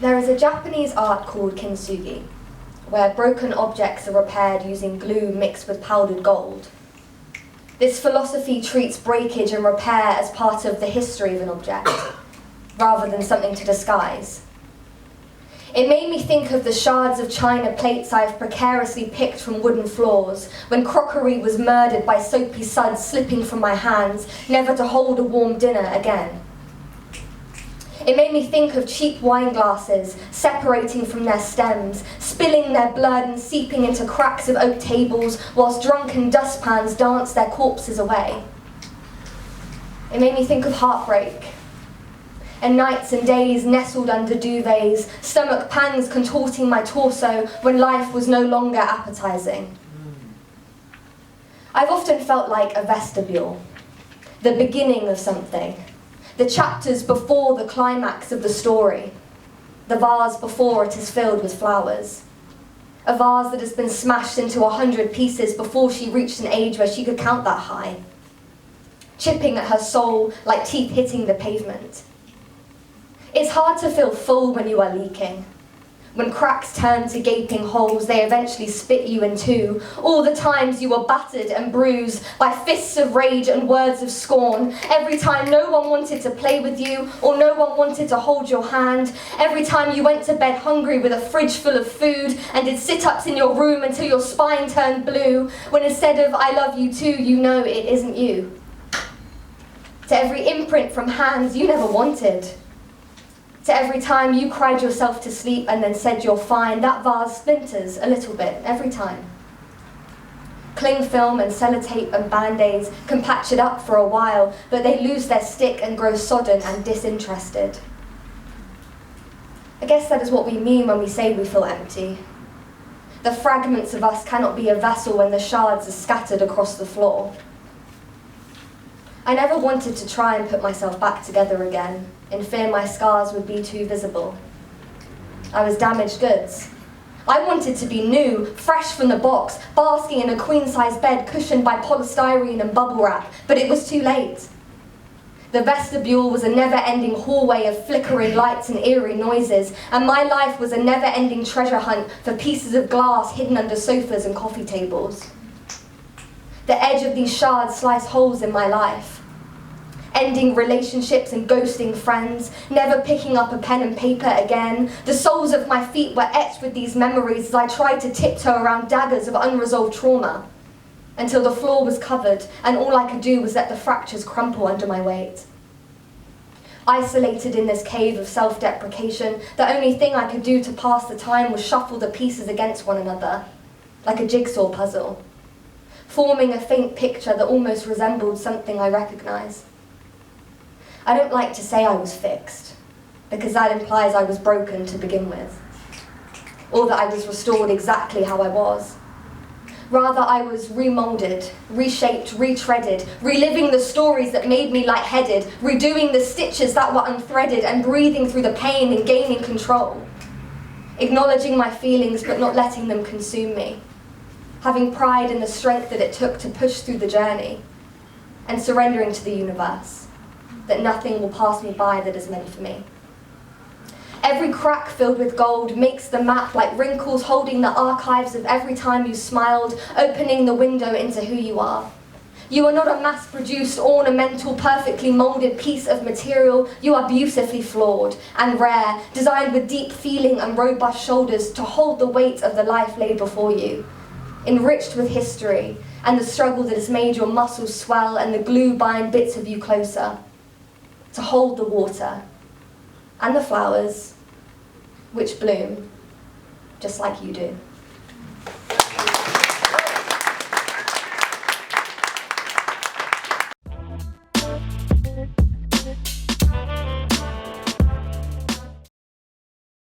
There is a Japanese art called kintsugi, where broken objects are repaired using glue mixed with powdered gold. This philosophy treats breakage and repair as part of the history of an object, rather than something to disguise. It made me think of the shards of china plates I've precariously picked from wooden floors, when crockery was murdered by soapy suds slipping from my hands, never to hold a warm dinner again. It made me think of cheap wine glasses separating from their stems, spilling their blood and seeping into cracks of oak tables whilst drunken dustpans danced their corpses away. It made me think of heartbreak, and nights and days nestled under duvets, stomach pangs contorting my torso when life was no longer appetizing. I've often felt like a vestibule, the beginning of something, the chapters before the climax of the story, the vase before it is filled with flowers, a vase that has been smashed into 100 pieces before she reached an age where she could count that high, chipping at her soul like teeth hitting the pavement. It's hard to feel full when you are leaking. When cracks turn to gaping holes, they eventually spit you in two. All the times you were battered and bruised by fists of rage and words of scorn. Every time no one wanted to play with you or no one wanted to hold your hand. Every time you went to bed hungry with a fridge full of food and did sit-ups in your room until your spine turned blue, when instead of I love you too, you know it isn't you. To every imprint from hands you never wanted. To every time you cried yourself to sleep and then said you're fine, that vase splinters a little bit every time. Cling film and sellotape and band-aids can patch it up for a while, but they lose their stick and grow sodden and disinterested. I guess that is what we mean when we say we feel empty. The fragments of us cannot be a vessel when the shards are scattered across the floor. I never wanted to try and put myself back together again, in fear my scars would be too visible. I was damaged goods. I wanted to be new, fresh from the box, basking in a queen-size bed cushioned by polystyrene and bubble wrap, but it was too late. The vestibule was a never-ending hallway of flickering lights and eerie noises, and my life was a never-ending treasure hunt for pieces of glass hidden under sofas and coffee tables. The edge of these shards sliced holes in my life, ending relationships and ghosting friends, never picking up a pen and paper again. The soles of my feet were etched with these memories as I tried to tiptoe around daggers of unresolved trauma, until the floor was covered and all I could do was let the fractures crumple under my weight. Isolated in this cave of self-deprecation, the only thing I could do to pass the time was shuffle the pieces against one another, like a jigsaw puzzle, forming a faint picture that almost resembled something I recognized. I don't like to say I was fixed, because that implies I was broken to begin with, or that I was restored exactly how I was. Rather, I was remolded, reshaped, retreaded, reliving the stories that made me lightheaded, redoing the stitches that were unthreaded, and breathing through the pain and gaining control. Acknowledging my feelings but not letting them consume me. Having pride in the strength that it took to push through the journey, and surrendering to the universe, that nothing will pass me by that is meant for me. Every crack filled with gold makes the map like wrinkles holding the archives of every time you smiled, opening the window into who you are. You are not a mass-produced, ornamental, perfectly molded piece of material. You are beautifully flawed and rare, designed with deep feeling and robust shoulders to hold the weight of the life laid before you, enriched with history and the struggle that has made your muscles swell and the glue bind bits of you closer, to hold the water and the flowers which bloom just like you do.